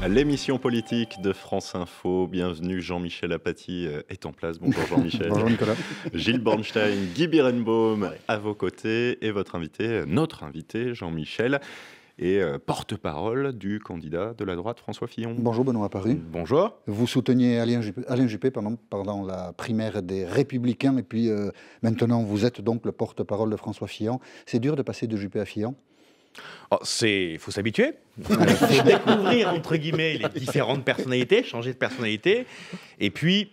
L'émission politique de France Info. Bienvenue, Jean-Michel Apathy est en place. Bonjour Jean-Michel. Bonjour Nicolas. Gilles Bornstein, Guy Birenbaum à vos côtés et votre invité, notre invité Jean-Michel, est porte-parole du candidat de la droite François Fillon. Bonjour Benoît Paris. Bonjour. Vous souteniez Alain Juppé pendant la primaire des Républicains et puis maintenant vous êtes donc le porte-parole de François Fillon. C'est dur de passer de Juppé à Fillon? Oh, il faut s'habituer, il faut découvrir entre guillemets les différentes personnalités, changer de personnalité. Et puis,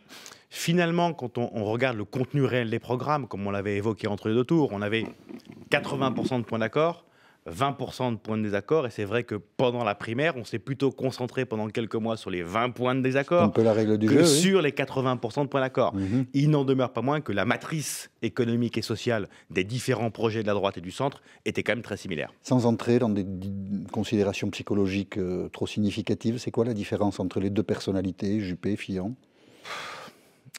finalement, quand on regarde le contenu réel des programmes, comme on l'avait évoqué entre les deux tours, on avait 80% de points d'accord, 20% de points de désaccord. Et c'est vrai que pendant la primaire, on s'est plutôt concentré pendant quelques mois sur les 20 points de désaccord un peu la règle du que jeu, sur les 80% de points d'accord. Mhm. Il n'en demeure pas moins que la matrice économique et sociale des différents projets de la droite et du centre était quand même très similaire. Sans entrer dans des considérations psychologiques trop significatives, c'est quoi la différence entre les deux personnalités, Juppé et Fillon?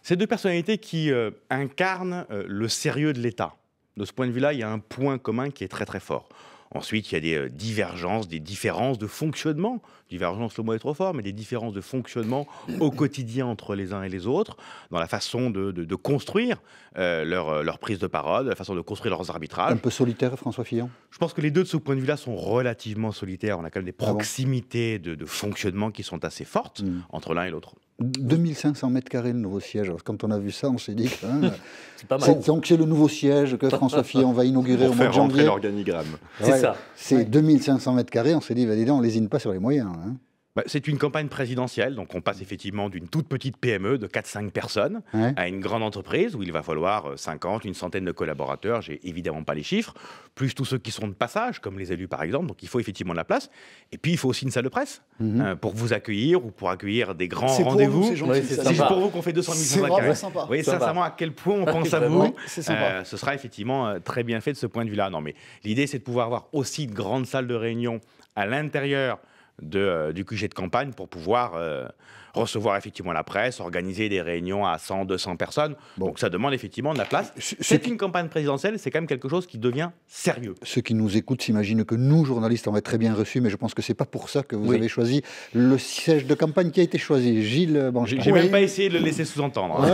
Ces deux personnalités qui incarnent le sérieux de l'État. De ce point de vue-là, il y a un point commun qui est très très fort. Ensuite, il y a des divergences, des différences de fonctionnement. Divergence, le mot est trop fort, mais des différences de fonctionnement au quotidien entre les uns et les autres, dans la façon de construire leur prise de parole, la façon de construire leurs arbitrages. Un peu solitaire, François Fillon? Je pense que les deux, de ce point de vue-là, sont relativement solitaires. On a quand même des proximités de fonctionnement qui sont assez fortes entre l'un et l'autre. 2500 mètres carrés le nouveau siège. Alors, quand on a vu ça, on s'est dit que c'est pas mal. Donc c'est le nouveau siège que François Fillon va inaugurer au mois de janvier. L'organigramme. C'est ça. C'est 2500 mètres carrés. On s'est dit, dis donc, on lésine pas sur les moyens. Hein. C'est une campagne présidentielle, donc on passe effectivement d'une toute petite PME de 4-5 personnes à une grande entreprise où il va falloir 50, une centaine de collaborateurs, j'ai évidemment pas les chiffres, plus tous ceux qui sont de passage, comme les élus par exemple, donc il faut effectivement de la place. Et puis il faut aussi une salle de presse pour vous accueillir ou pour accueillir des grands rendez-vous. C'est juste pour vous qu'on fait 200 000 mètres carrés. Sympa. Oui, sincèrement, à quel point on pense à vous, sympa. Ce sera effectivement très bien fait de ce point de vue-là. Non, mais l'idée c'est de pouvoir avoir aussi de grandes salles de réunion à l'intérieur du QG de campagne pour pouvoir recevoir effectivement la presse, organiser des réunions à 100, 200 personnes. Bon. Donc ça demande effectivement de la place. C'est une campagne présidentielle, c'est quand même quelque chose qui devient sérieux. Ceux qui nous écoutent s'imaginent que nous, journalistes, on va être très bien reçus, mais je pense que c'est pas pour ça que vous avez choisi le siège de campagne qui a été choisi. Gilles Bornstein. J'ai même pas essayé de le laisser sous-entendre.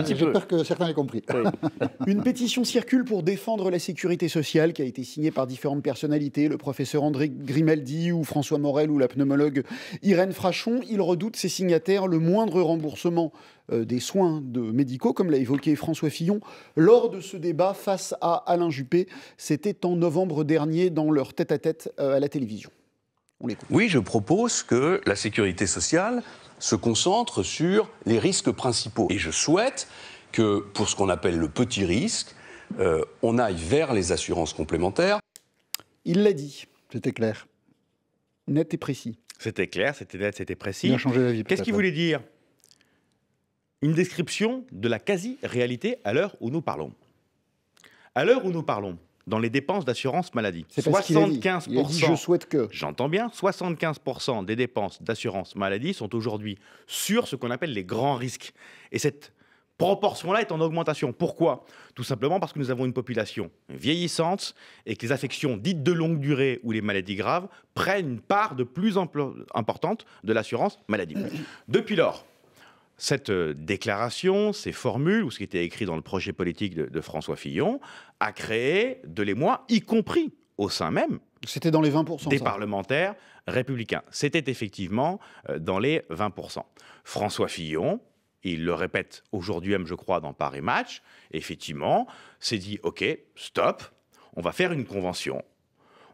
J'espère que certains l'aient compris. Oui. Une pétition circule pour défendre la sécurité sociale qui a été signée par différentes personnalités, le professeur André Grimaldi ou François Morel ou la pneumologue Irène Frachon. Ils redoutent ces signataires le moindre remboursement des soins médicaux, comme l'a évoqué François Fillon, lors de ce débat face à Alain Juppé. C'était en novembre dernier dans leur tête-à-tête à la télévision. On l'écoute. Oui, je propose que la sécurité sociale se concentre sur les risques principaux. Et je souhaite que, pour ce qu'on appelle le petit risque, on aille vers les assurances complémentaires. Il l'a dit. C'était clair. Net et précis. C'était clair, c'était net, c'était précis. Il a changé d'avis. Qu'est-ce qu'il voulait dire? Une description de la quasi-réalité à l'heure où nous parlons. À l'heure où nous parlons, dans les dépenses d'assurance maladie, 75%, il a dit, je souhaite que... J'entends bien, 75% des dépenses d'assurance maladie sont aujourd'hui sur ce qu'on appelle les grands risques. Et cette proportion-là est en augmentation. Pourquoi? Tout simplement parce que nous avons une population vieillissante et que les affections dites de longue durée ou les maladies graves prennent une part de plus importante de l'assurance maladie. Depuis lors, cette déclaration, ces formules, ou ce qui était écrit dans le projet politique de François Fillon, a créé de l'émoi, y compris au sein même C'était dans les 20%, des parlementaires républicains. C'était effectivement dans les 20%. François Fillon, il le répète aujourd'hui même, je crois, dans Paris Match, effectivement, s'est dit, OK, stop, on va faire une convention,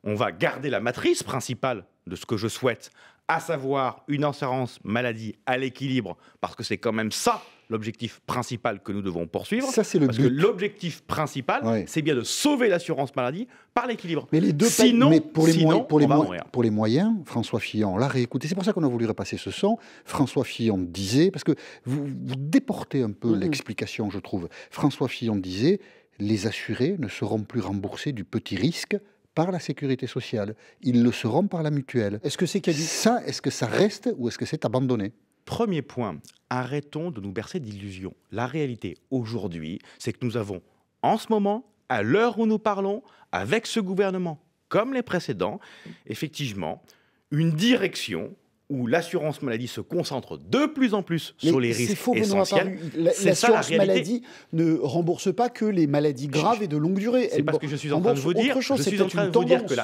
on va garder la matrice principale de ce que je souhaite, à savoir une assurance maladie à l'équilibre, parce que c'est quand même ça l'objectif principal que nous devons poursuivre. Ça, c'est le parce but. que l'objectif principal, c'est bien de sauver l'assurance maladie par l'équilibre. Mais les deux sinon, mais pour les on moyens, François Fillon, on l'a réécouté. C'est pour ça qu'on a voulu repasser ce son. François Fillon disait, parce que vous déportez un peu l'explication, je trouve. François Fillon disait, les assurés ne seront plus remboursés du petit risque par la sécurité sociale. Ils le seront par la mutuelle. Est-ce que c'est qu'a dit ça? Est-ce que ça reste ou est-ce que c'est abandonné? Premier point, arrêtons de nous bercer d'illusions. La réalité aujourd'hui, c'est que nous avons en ce moment, à l'heure où nous parlons, avec ce gouvernement, comme les précédents, effectivement, une direction où l'assurance maladie se concentre de plus en plus Mais sur les c'est risques faux, Benoît essentiels. Apparu. C'est ça, la L'assurance réalité. maladie ne rembourse pas que les maladies graves et de longue durée. C'est Elle parce que je suis en train de vous dire, autre chose, je c'est suis en peut-être train une de vous dire tendance. que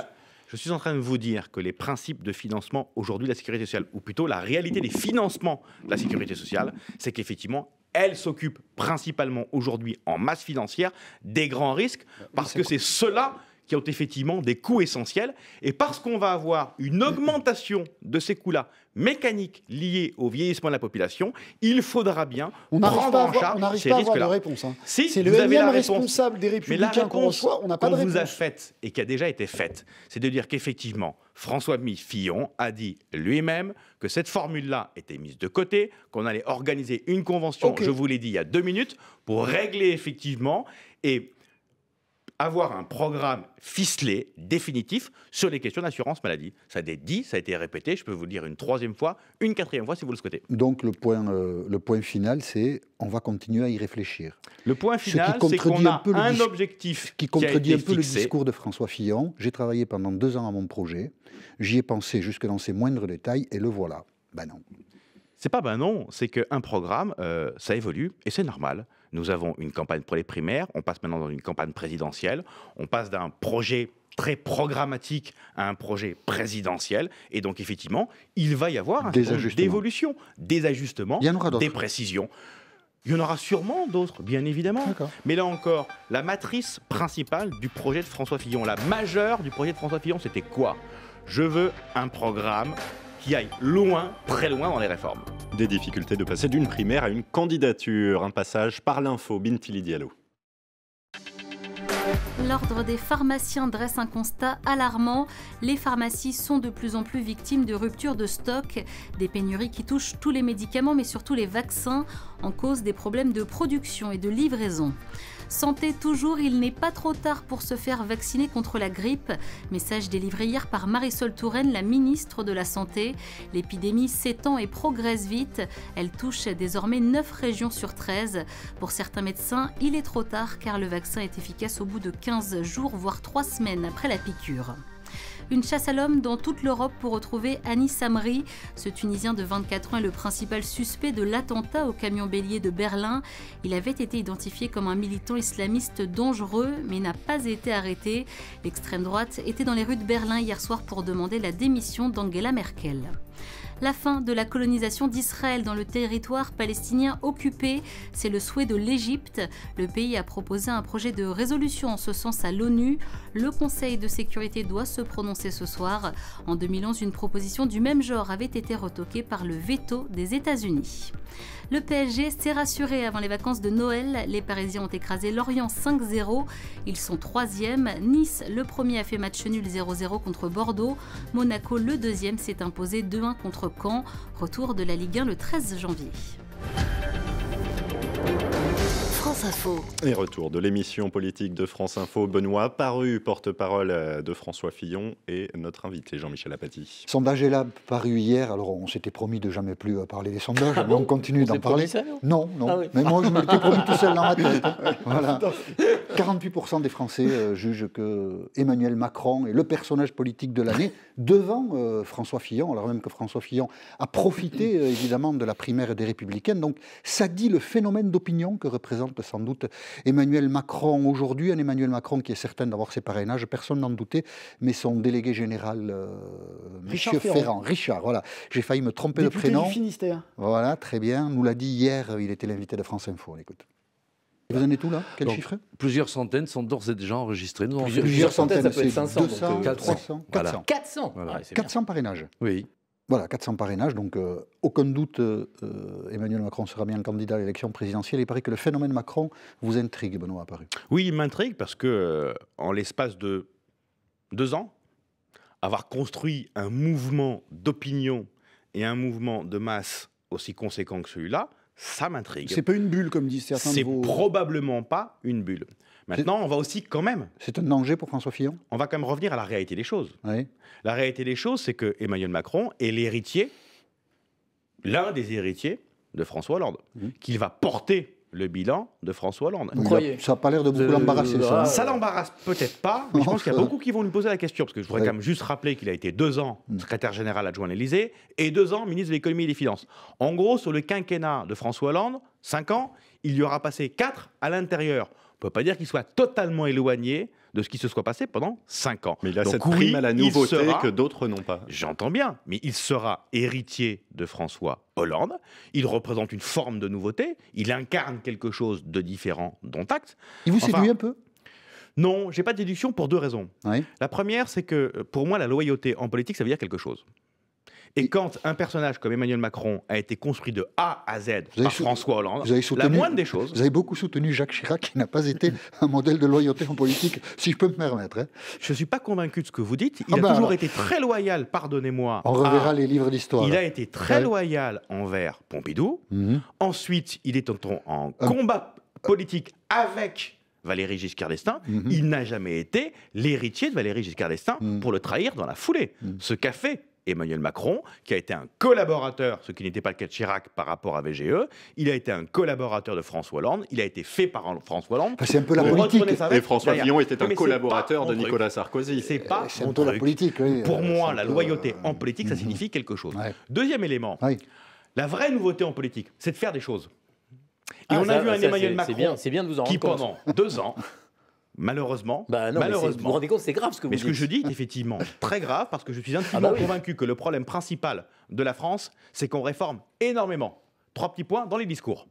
je suis en train de vous dire que les principes de financement aujourd'hui de la sécurité sociale, ou plutôt la réalité des financements de la sécurité sociale, c'est qu'effectivement, elle s'occupe principalement aujourd'hui en masse financière des grands risques, parce que c'est ceux-là qui ont effectivement des coûts essentiels, et parce qu'on va avoir une augmentation de ces coûts-là mécaniques liés au vieillissement de la population, il faudra bien On n'arrive prendre pas à en charge avoir ces de risques-là. réponse. Hein. Si, C'est vous le avez la énième réponse. responsable des Mais la Républicains qu'on réponse reçoit, on n'a pas de qu'on vous a réponse. faite et qui a déjà été faite, c'est de dire qu'effectivement, François Fillon a dit lui-même que cette formule-là était mise de côté, qu'on allait organiser une convention, Ok. je vous l'ai dit il y a 2 minutes, pour régler effectivement et avoir un programme ficelé, définitif, sur les questions d'assurance maladie. Ça a été dit, ça a été répété, je peux vous le dire une 3e fois, une 4e fois si vous le souhaitez. Donc le point final, c'est on va continuer à y réfléchir. Le point Ce qui final, c'est contredit qu'on un a peu le un discours- objectif Qui qui a contredit été un peu le fixé. discours de François Fillon. J'ai travaillé pendant 2 ans à mon projet. J'y ai pensé jusque dans ses moindres détails et le voilà. Ben non. C'est pas ben non, c'est qu'un programme, ça évolue et c'est normal. Nous avons une campagne pour les primaires, on passe maintenant dans une campagne présidentielle, on passe d'un projet très programmatique à un projet présidentiel, et donc effectivement, il va y avoir un Des certain nombre ajustements. d'évolutions, des ajustements, Il y en aura d'autres. des précisions. Il y en aura sûrement d'autres, bien évidemment. D'accord. Mais là encore, la matrice principale du projet de François Fillon, la majeure du projet de François Fillon, c'était quoi? Je veux un programme qui aille loin, très loin dans les réformes. Des difficultés de passer d'une primaire à une candidature. Un passage par l'info. Bintili Diallo. L'Ordre des pharmaciens dresse un constat alarmant. Les pharmacies sont de plus en plus victimes de ruptures de stock, des pénuries qui touchent tous les médicaments mais surtout les vaccins, en cause des problèmes de production et de livraison. Santé toujours, il n'est pas trop tard pour se faire vacciner contre la grippe. Message délivré hier par Marisol Touraine, la ministre de la Santé. L'épidémie s'étend et progresse vite. Elle touche désormais 9 régions sur 13. Pour certains médecins, il est trop tard car le vaccin est efficace au bout de 15 jours, voire 3 semaines après la piqûre. Une chasse à l'homme dans toute l'Europe pour retrouver Anis Amri. Ce Tunisien de 24 ans est le principal suspect de l'attentat au camion bélier de Berlin. Il avait été identifié comme un militant islamiste dangereux, mais n'a pas été arrêté. L'extrême droite était dans les rues de Berlin hier soir pour demander la démission d'Angela Merkel. La fin de la colonisation d'Israël dans le territoire palestinien occupé, c'est le souhait de l'Égypte. Le pays a proposé un projet de résolution en ce sens à l'ONU. Le Conseil de sécurité doit se prononcer ce soir. En 2011, une proposition du même genre avait été retoquée par le veto des États-Unis. Le PSG s'est rassuré avant les vacances de Noël. Les Parisiens ont écrasé Lorient 5-0. Ils sont 3e. Nice, le premier, a fait match nul 0-0 contre Bordeaux. Monaco, le 2e, s'est imposé 2-1 contre Caen. Retour de la Ligue 1 le 13 janvier. France Info. Et retour de l'émission politique de France Info. Benoît Apparu, porte-parole de François Fillon, et notre invité Jean-Michel Apathy. Sondage est là, paru hier. Alors, on s'était promis de jamais plus parler des sondages, mais on continue d'en parler. Non. Ah oui. Mais moi, je me l'étais promis tout seul dans ma tête. Voilà. 48% des Français jugent que Emmanuel Macron est le personnage politique de l'année, devant François Fillon, alors même que François Fillon a profité évidemment de la primaire des Républicaines. Donc, ça dit le phénomène d'opinion que représente sans doute Emmanuel Macron aujourd'hui, un Emmanuel Macron qui est certain d'avoir ses parrainages, personne n'en doutait, mais son délégué général, Monsieur Ferrand, Richard, voilà, j'ai failli me tromper de Député prénom. du Finistère. Voilà, très bien, nous l'a dit hier, il était l'invité de France Info, on écoute. Et vous en êtes où là? Quel Donc, chiffre? Plusieurs centaines sont d'ores et déjà enregistrées. Nous en Plusieurs centaines, ça peut être c'est 500, 200, donc, 300, 400. 400 Voilà. Ouais, c'est bien. 400 parrainages. Oui. Voilà, 400 parrainages, donc aucun doute, Emmanuel Macron sera bien candidat à l'élection présidentielle. Il paraît que le phénomène Macron vous intrigue, Benoît Apparu. Oui, il m'intrigue parce que, en l'espace de 2 ans, avoir construit un mouvement d'opinion et un mouvement de masse aussi conséquent que celui-là, ça m'intrigue. C'est pas une bulle, comme disent certains de C'est vos... probablement pas une bulle. Maintenant, on va aussi quand même, C'est un danger pour François Fillon? on va quand même revenir à la réalité des choses. Oui. La réalité des choses, c'est que Emmanuel Macron est l'héritier, l'un des héritiers de François Hollande, qu'il va porter le bilan de François Hollande. Vous croyez ? Ça n'a pas l'air de beaucoup l'embarrasser, ça. Ça l'embarrasse peut-être pas, mais je pense qu'il y a beaucoup qui vont lui poser la question, parce que je voudrais quand même juste rappeler qu'il a été 2 ans secrétaire général adjoint à l'Élysée et 2 ans ministre de l'économie et des finances. En gros, sur le quinquennat de François Hollande, 5 ans, il y aura passé 4 à l'intérieur. On ne peut pas dire qu'il soit totalement éloigné de ce qui se soit passé pendant 5 ans. Mais il a Donc, cette prime à la nouveauté que d'autres n'ont pas. J'entends bien, mais il sera héritier de François Hollande. Il représente une forme de nouveauté. Il incarne quelque chose de différent, dont acte. Il vous séduit un peu ? Non, j'ai pas de déduction pour 2 raisons. Oui. La première, c'est que pour moi, la loyauté en politique, ça veut dire quelque chose. Et quand un personnage comme Emmanuel Macron a été construit de A à Z par François Hollande, la moindre des choses... Vous avez beaucoup soutenu Jacques Chirac, qui n'a pas été un modèle de loyauté en politique, si je peux me permettre. Hein. Je ne suis pas convaincu de ce que vous dites. Il a toujours été très loyal, pardonnez-moi. On reverra les livres d'histoire. Il a été très loyal envers Pompidou. Ensuite, il est en combat politique avec Valéry Giscard d'Estaing. Il n'a jamais été l'héritier de Valéry Giscard d'Estaing pour le trahir dans la foulée. Ce qu'a fait Emmanuel Macron, qui a été un collaborateur, ce qui n'était pas le cas de Chirac par rapport à VGE, il a été un collaborateur de François Hollande, il a été fait par François Hollande. C'est un peu la politique. Et François Fillon était un collaborateur de Nicolas Sarkozy. C'est pas un peu la politique. Oui. Pour moi, la loyauté en politique, ça signifie quelque chose. Deuxième élément, la vraie nouveauté en politique, c'est de faire des choses. Et on a vu un Emmanuel Macron c'est bien de vous en rendre qui, pendant 2 ans, malheureusement, vous vous rendez compte, c'est grave ce que vous dites. Mais ce que je dis est effectivement très grave, parce que je suis intimement convaincu que le problème principal de la France, c'est qu'on réforme énormément. 3 petits points dans les discours.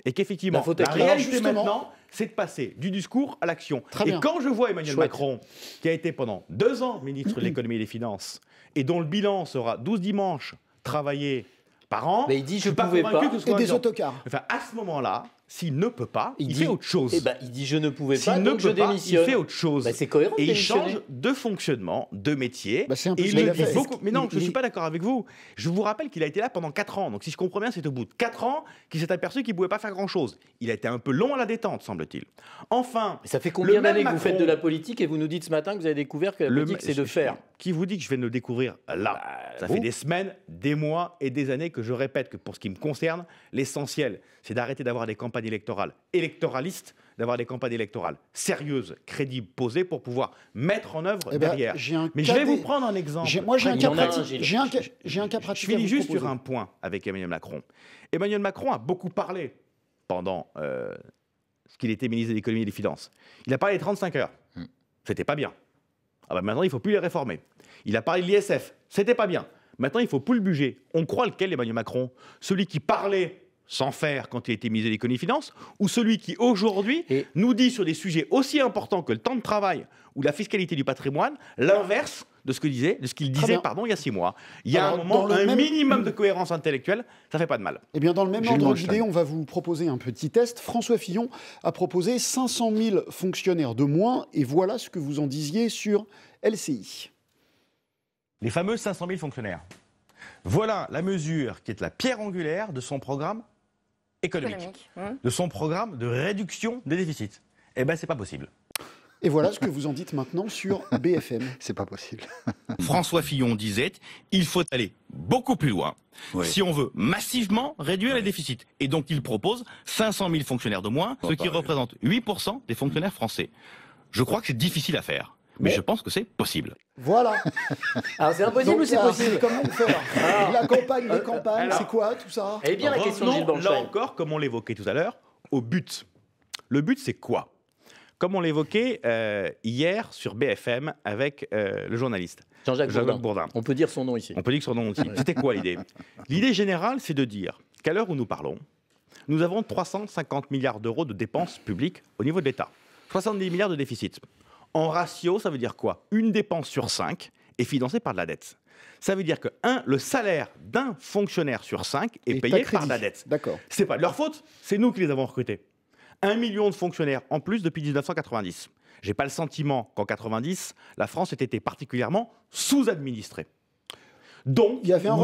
Et qu'effectivement, la réalité maintenant, c'est de passer du discours à l'action. Et quand je vois Emmanuel Macron, qui a été pendant 2 ans ministre de l'économie et des finances, et dont le bilan sera 12 dimanches travaillés par an, mais il dit je ne suis pas convaincu que ce soit et des autocars. Enfin, à ce moment-là, s'il ne peut pas, il fait autre chose. Il dit je ne pouvais pas, donc donc je démissionne. Il fait autre chose. C'est cohérent. Et il change de fonctionnement, de métier. Et il le dit beaucoup. Mais non, je ne suis pas d'accord avec vous. Je vous rappelle qu'il a été là pendant 4 ans. Donc si je comprends bien, c'est au bout de 4 ans qu'il s'est aperçu qu'il ne pouvait pas faire grand-chose. Il a été un peu long à la détente, semble-t-il. Enfin, ça fait combien d'années que vous faites de la politique et vous nous dites ce matin que vous avez découvert que la politique, c'est de faire. Qui vous dit que je viens de le découvrir là? Ça fait des semaines, des mois et des années que je répète que pour ce qui me concerne, l'essentiel, c'est d'arrêter d'avoir des campagnes électorales électoralistes, d'avoir des campagnes électorales sérieuses, crédibles, posées pour pouvoir mettre en œuvre derrière. Mais je vais vous prendre un exemple. Moi, j'ai un cas pratique. Je finis juste sur un point avec Emmanuel Macron. Emmanuel Macron a beaucoup parlé pendant ce qu'il était ministre de l'économie et des finances. Il a parlé des 35 heures. C'était pas bien. Maintenant, il ne faut plus les réformer. Il a parlé de l'ISF. C'était pas bien. Maintenant, il ne faut plus le budget. On croit lequel, Emmanuel Macron? Celui qui parlait sans faire quand il était ministre de l'économie et des finances, ou celui qui, aujourd'hui, nous dit sur des sujets aussi importants que le temps de travail ou la fiscalité du patrimoine, l'inverse de ce qu'il disait, il y a 6 mois. Il y a un moment, un minimum de cohérence intellectuelle, ça ne fait pas de mal. Eh bien, dans le même ordre d'idée, on va vous proposer un petit test. François Fillon a proposé 500 000 fonctionnaires de moins, et voilà ce que vous en disiez sur LCI. Les fameux 500 000 fonctionnaires. Voilà la mesure qui est la pierre angulaire de son programme économique. De son programme de réduction des déficits. Eh bien, c'est pas possible. Et voilà ce que vous en dites maintenant sur BFM. C'est pas possible. François Fillon disait, il faut aller beaucoup plus loin si on veut massivement réduire les déficits. Et donc, il propose 500 000 fonctionnaires de moins, ce qui représente 8% des fonctionnaires français. Je crois que c'est difficile à faire. Mais je pense que c'est possible. Voilà. Alors c'est impossible ou c'est possible? Comment on fait la campagne, les campagnes, c'est quoi tout ça? Elle est bien la question de Gilles Banchet. Là encore, comme on l'évoquait tout à l'heure, au but. Le but, c'est quoi? Comme on l'évoquait hier sur BFM avec le journaliste Jean-Jacques Bourdin. On peut dire son nom ici. On peut dire son nom ici. C'était quoi l'idée? L'idée générale, c'est de dire qu'à l'heure où nous parlons, nous avons 350 milliards d'euros de dépenses publiques au niveau de l'État. 70 milliards de déficit. En ratio, ça veut dire quoi? Une dépense sur 5 est financée par de la dette. Ça veut dire que, le salaire d'un fonctionnaire sur 5 est payé par de la dette. D'accord. C'est pas de leur faute, c'est nous qui les avons recrutés. 1 million de fonctionnaires en plus depuis 1990. J'ai pas le sentiment qu'en 90, la France ait été particulièrement sous-administrée. Donc, il y avait un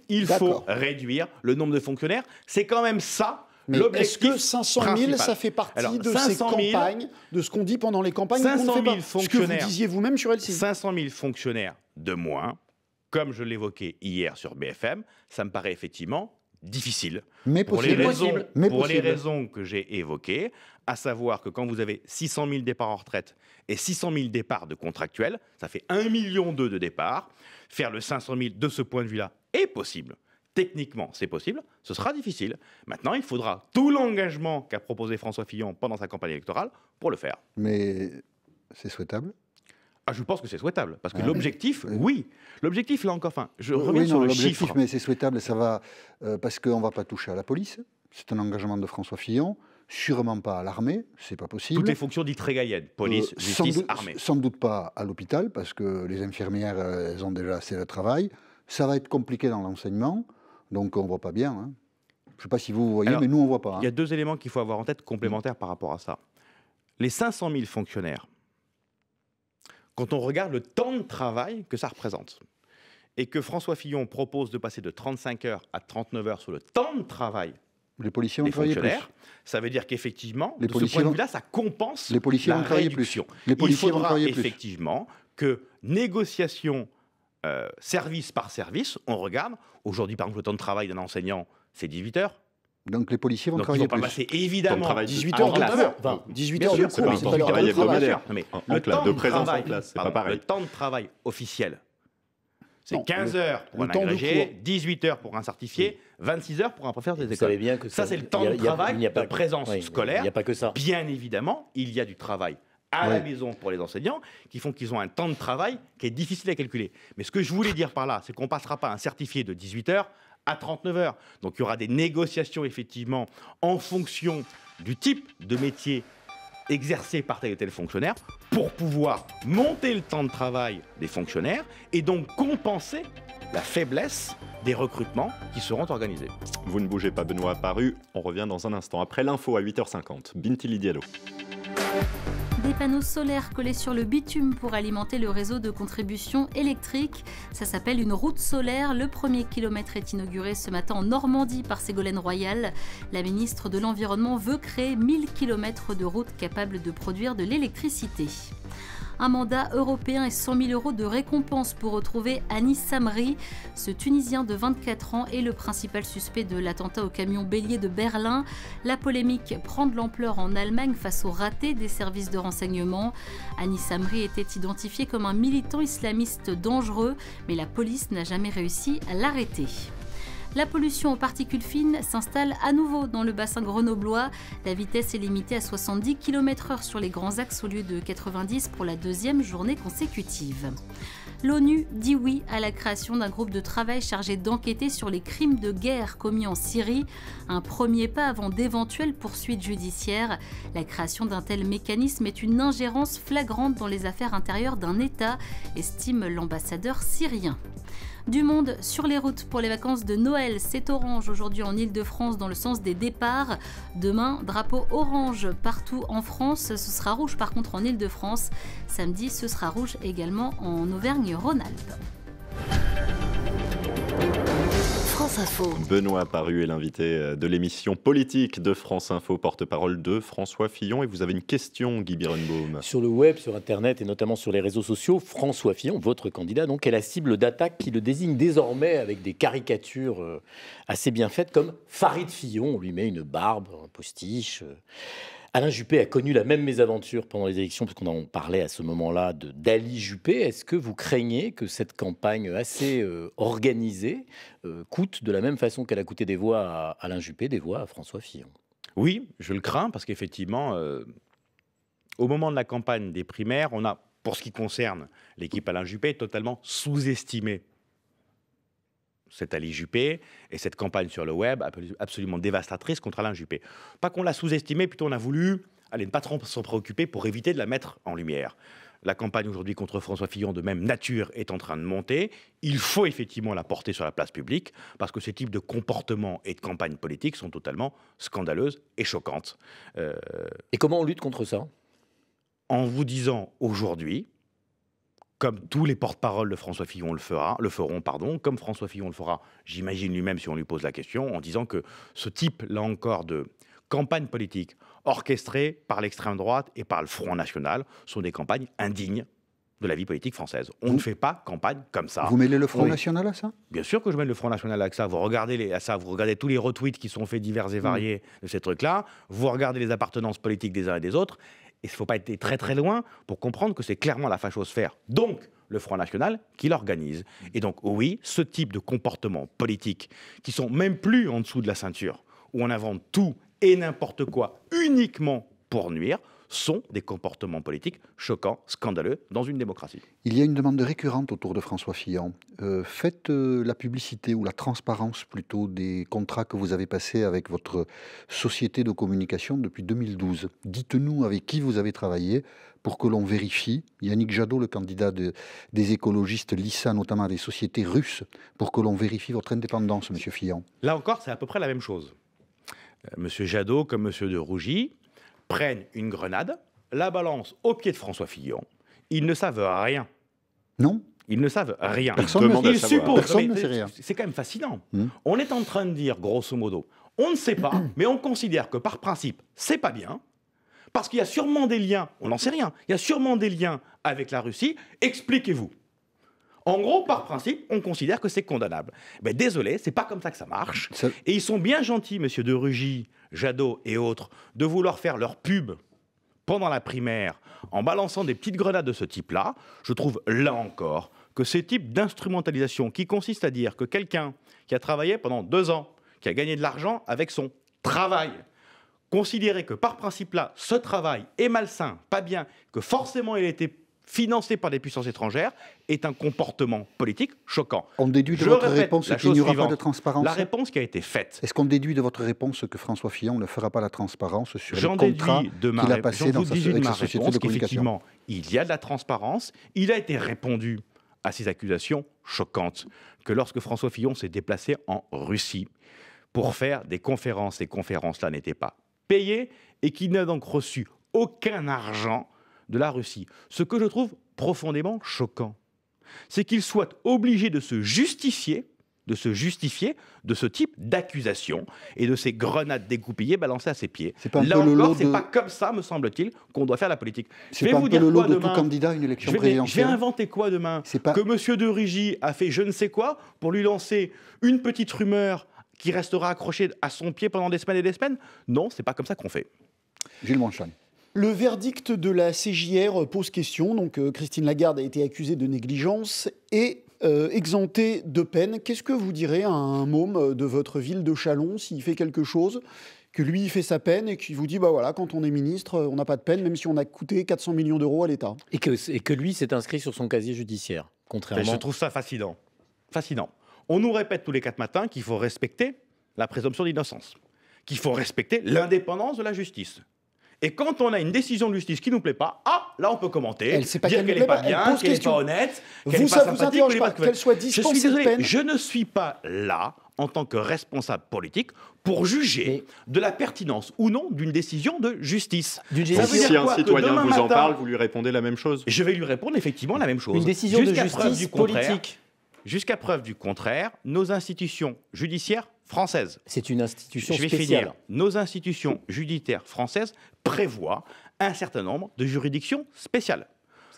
il faut réduire le nombre de fonctionnaires. C'est quand même ça. Mais est-ce que 500 000, ça fait partie de ces campagnes, de ce qu'on dit pendant les campagnes? 500 000 fonctionnaires. Ce que vous disiez vous-même sur LCI. 500 000 fonctionnaires de moins, comme je l'évoquais hier sur BFM, ça me paraît effectivement difficile. Mais pour les possible. raisons que j'ai évoquées, à savoir que quand vous avez 600 000 départs en retraite et 600 000 départs de contractuels, ça fait 1,2 million de départs. Faire le 500 000 de ce point de vue-là est possible. Techniquement, c'est possible. Ce sera difficile. Maintenant, il faudra tout l'engagement qu'a proposé François Fillon pendant sa campagne électorale pour le faire. Mais c'est souhaitable? Je pense que c'est souhaitable. Parce que l'objectif, oui. L'objectif, là encore, je reviens sur le chiffre. Mais c'est souhaitable, ça va, parce qu'on ne va pas toucher à la police. C'est un engagement de François Fillon. Sûrement pas à l'armée, c'est pas possible. Toutes les fonctions dites régaliennes, police, justice, armée. Sans doute pas à l'hôpital, parce que les infirmières, elles ont déjà assez de travail. Ça va être compliqué dans l'enseignement, donc on ne voit pas bien. Hein. Je ne sais pas si vous voyez, mais nous, on ne voit pas. Hein. Il y a 2 éléments qu'il faut avoir en tête complémentaires par rapport à ça. Les 500 000 fonctionnaires, quand on regarde le temps de travail que ça représente, et que François Fillon propose de passer de 35 heures à 39 heures sur le temps de travail les policiers vont travailler plus. Ça veut dire qu'effectivement, de ce point de vue-là, ça compense les policiers la vont travailler réduction. Plus. Les policiers Il faudra vont travailler effectivement que négociation service par service, on regarde. Aujourd'hui, par exemple, le temps de travail d'un enseignant, c'est 18 heures. Donc les policiers vont travailler ils vont pas passer évidemment 18 heures, 19 heures. Enfin, 18 heures, c'est pas un temps de travail hebdomadaire. Le temps de présence en classe, c'est pas pareil. Le temps de travail officiel, c'est 15 heures pour un temps de agrégé, cours. 18 heures pour un certifié, 26 heures pour un professeur des Vous écoles. savez bien que Ça, c'est le temps de travail de présence scolaire. Il n'y a pas que ça. Bien évidemment, il y a du travail à la maison pour les enseignants qui font qu'ils ont un temps de travail qui est difficile à calculer. Mais ce que je voulais dire par là, c'est qu'on ne passera pas un certifié de 18 heures à 39 heures. Donc il y aura des négociations effectivement en fonction du type de métier exercé par tel et tel fonctionnaire pour pouvoir monter le temps de travail des fonctionnaires et donc compenser la faiblesse des recrutements qui seront organisés. Vous ne bougez pas, Benoît Apparu. On revient dans un instant. Après l'info à 8h50. Bintili Diallo. Des panneaux solaires collés sur le bitume pour alimenter le réseau de contribution électrique. Ça s'appelle une route solaire. Le premier kilomètre est inauguré ce matin en Normandie par Ségolène Royal. La ministre de l'Environnement veut créer 1000 km de routes capables de produire de l'électricité. Un mandat européen et 100 000 € de récompense pour retrouver Anis Samri. Ce Tunisien de 24 ans est le principal suspect de l'attentat au camion bélier de Berlin. La polémique prend de l'ampleur en Allemagne face au raté des services de renseignement. Anis Samri était identifié comme un militant islamiste dangereux, mais la police n'a jamais réussi à l'arrêter. La pollution aux particules fines s'installe à nouveau dans le bassin grenoblois. La vitesse est limitée à 70 km/h sur les grands axes au lieu de 90 pour la deuxième journée consécutive. L'ONU dit oui à la création d'un groupe de travail chargé d'enquêter sur les crimes de guerre commis en Syrie. Un premier pas avant d'éventuelles poursuites judiciaires. La création d'un tel mécanisme est une ingérence flagrante dans les affaires intérieures d'un État, estime l'ambassadeur syrien. Du monde sur les routes pour les vacances de Noël. C'est orange aujourd'hui en Ile-de-France dans le sens des départs. Demain, drapeau orange partout en France. Ce sera rouge par contre en Ile-de-France. Samedi, ce sera rouge également en Auvergne-Rhône-Alpes. France Info. Benoît Apparu est l'invité de l'émission politique de France Info, porte-parole de François Fillon. Et vous avez une question, Guy Birenbaum. Sur le web, sur Internet et notamment sur les réseaux sociaux, François Fillon, votre candidat, donc, est la cible d'attaque qui le désigne désormais avec des caricatures assez bien faites comme Farid Fillon. On lui met une barbe, un postiche. Alain Juppé a connu la même mésaventure pendant les élections, parce qu'on en parlait à ce moment-là d'Ali Juppé. Est-ce que vous craignez que cette campagne assez organisée coûte de la même façon qu'elle a coûté des voix à Alain Juppé, des voix à François Fillon? Oui, je le crains, parce qu'effectivement, au moment de la campagne des primaires, on a, pour ce qui concerne l'équipe Alain Juppé, totalement sous-estimé cet Ali Juppé et cette campagne sur le web absolument dévastatrice contre Alain Juppé. Pas qu'on l'a sous-estimé, plutôt on a voulu ne pas trop s'en préoccuper pour éviter de la mettre en lumière. La campagne aujourd'hui contre François Fillon de même nature est en train de monter. Il faut effectivement la porter sur la place publique parce que ces types de comportements et de campagnes politiques sont totalement scandaleuses et choquantes. Et comment on lutte contre ça? En vous disant aujourd'hui, comme tous les porte-paroles de François Fillon le feront, comme François Fillon le fera, j'imagine lui-même si on lui pose la question, en disant que ce type, là encore, de campagne politique orchestrée par l'extrême droite et par le Front National sont des campagnes indignes de la vie politique française. On ne fait pas campagne comme ça. Vous mêlez le Front Oui. National à ça? Bien sûr que je mets le Front National avec ça. Vous regardez tous les retweets qui sont faits divers et variés de ces trucs-là. Vous regardez les appartenances politiques des uns et des autres. Et il ne faut pas être très très loin pour comprendre que c'est clairement la fachosphère. Donc, le Front National qui l'organise. Et donc, oui, ce type de comportements politiques qui sont même plus en dessous de la ceinture, où on invente tout et n'importe quoi uniquement pour nuire, sont des comportements politiques choquants, scandaleux dans une démocratie. Il y a une demande récurrente autour de François Fillon. Faites la publicité ou la transparence plutôt des contrats que vous avez passés avec votre société de communication depuis 2012. Dites-nous avec qui vous avez travaillé pour que l'on vérifie. Yannick Jadot, le candidat des écologistes, lit ça notamment à des sociétés russes pour que l'on vérifie votre indépendance, Monsieur Fillon. Là encore, c'est à peu près la même chose. Monsieur Jadot comme Monsieur de Rougy prennent une grenade, la balancent au pied de François Fillon. Ils ne savent rien. Non? Ils ne savent rien. Personne ne Ils sait supposent. Personne ne mais sait rien. C'est quand même fascinant. On est en train de dire, grosso modo, on ne sait pas, mais on considère que par principe, c'est pas bien, parce qu'il y a sûrement des liens, on n'en sait rien, il y a sûrement des liens avec la Russie, expliquez-vous. En gros, par principe, on considère que c'est condamnable. Mais désolé, c'est pas comme ça que ça marche. Et ils sont bien gentils, monsieur de Rugy, Jadot et autres, de vouloir faire leur pub pendant la primaire en balançant des petites grenades de ce type-là. Je trouve, là encore, que ces types d'instrumentalisation qui consistent à dire que quelqu'un qui a travaillé pendant 2 ans, qui a gagné de l'argent avec son travail, considérer que par principe là, ce travail est malsain, pas bien, que forcément il a été financé par des puissances étrangères, est un comportement politique choquant. On déduit de Je votre répète réponse la qu'il n'y chose aura pas suivante. de transparence? La réponse qui a été faite. Est-ce qu'on déduit de votre réponse que François Fillon ne fera pas la transparence sur J'en le contrat déduis de ma qu'il a réponse, passé avec sa société de communication? qu'effectivement, il y a de la transparence. Il a été répondu à ces accusations choquantes que lorsque François Fillon s'est déplacé en Russie pour faire des conférences, ces conférences-là n'étaient pas payées et qu'il n'a donc reçu aucun argent de la Russie. Ce que je trouve profondément choquant, c'est qu'il soit obligé de se justifier de ce type d'accusation et de ces grenades dégoupillées balancées à ses pieds. Là encore, c'est pas comme ça, me semble-t-il, qu'on doit faire la politique. C'est pas un peu le lot de tout candidat à une élection présidentielle? Je vais inventer quoi demain? Que M. de Rugy a fait je ne sais quoi pour lui lancer une petite rumeur qui restera accrochée à son pied pendant des semaines et des semaines? Non, c'est pas comme ça qu'on fait. Gilles Monchan. Le verdict de la CJR pose question. Donc, Christine Lagarde a été accusée de négligence et exemptée de peine. Qu'est-ce que vous direz à un môme de votre ville de Châlons s'il fait quelque chose, que lui il fait sa peine et qu'il vous dit bah voilà, quand on est ministre, on n'a pas de peine, même si on a coûté 400 millions d'euros à l'État. Et que lui s'est inscrit sur son casier judiciaire, contrairement. Je trouve ça fascinant. Fascinant. On nous répète tous les 4 matins qu'il faut respecter la présomption d'innocence, qu'il faut respecter l'indépendance de la justice. Et quand on a une décision de justice qui ne nous plaît pas, là on peut commenter, dire qu'elle n'est pas bien, qu'elle n'est pas honnête, qu'elle n'est pas sympathique, qu'elle soit dispensée de peine. Je ne suis pas là en tant que responsable politique pour juger de la pertinence ou non d'une décision de justice. Si un citoyen vous en parle, vous lui répondez la même chose? Je vais lui répondre effectivement la même chose. Une décision de justice politique. Jusqu'à preuve du contraire, nos institutions judiciaires françaises. C'est une institution spéciale. Je vais finir. Nos institutions judiciaires françaises prévoient un certain nombre de juridictions spéciales.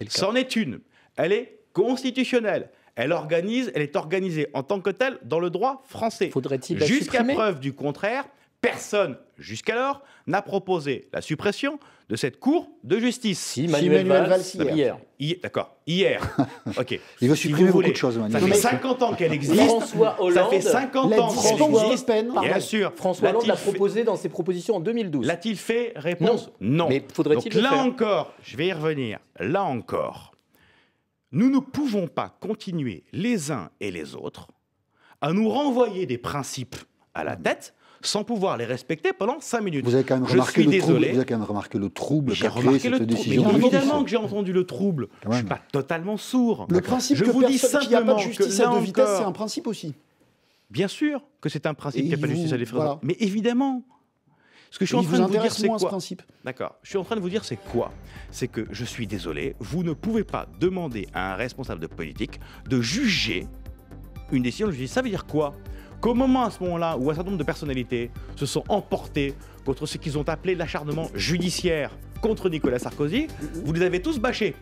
C'en est une. Elle est constitutionnelle. Elle est organisée en tant que telle dans le droit français. Faudrait-il la Jusqu'à supprimer ? preuve du contraire, personne, jusqu'alors, n'a proposé la suppression de cette Cour de justice. Si, Manuel Valls hier. D'accord, hier. Ok. Il veut supprimer beaucoup de choses, Ça fait 50 ans qu'elle existe. François Hollande, ça fait 50 ans qu'elle existe. Bien sûr. François Hollande l'a proposé dans ses propositions en 2012. L'a-t-il fait? Réponse non. Mais faudrait-il le là faire encore, je vais y revenir. Là encore, nous ne pouvons pas continuer les uns et les autres à nous renvoyer des principes à la tête sans pouvoir les respecter pendant 5 minutes. Vous avez quand même remarqué le trouble qu'a créé cette décision de justice. Évidemment que j'ai entendu le trouble. Je ne suis pas totalement sourd. Le principe qu'il n'y a pas de justice à deux vitesses, c'est un principe aussi. Bien sûr que c'est un principe qu'il n'y a pas de justice à deux vitesses. Voilà. Mais évidemment. Ce que je suis en train de vous dire, c'est quoi? D'accord. Je suis en train de vous dire, c'est quoi? C'est que je suis désolé, vous ne pouvez pas demander à un responsable de politique de juger une décision de justice. Ça veut dire quoi? Qu'au moment, à ce moment-là, où un certain nombre de personnalités se sont emportées contre ce qu'ils ont appelé l'acharnement judiciaire contre Nicolas Sarkozy, vous les avez tous bâchés.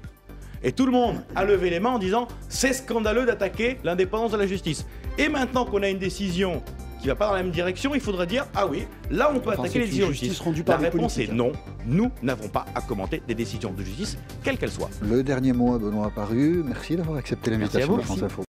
Et tout le monde a levé les mains en disant c'est scandaleux d'attaquer l'indépendance de la justice. Et maintenant qu'on a une décision qui ne va pas dans la même direction, il faudrait dire ah oui, là on peut attaquer les décisions de justice. La réponse est non, nous n'avons pas à commenter des décisions de justice, quelles qu'elles soient. Le dernier mot à Benoît Apparu, merci d'avoir accepté l'invitation de France Info.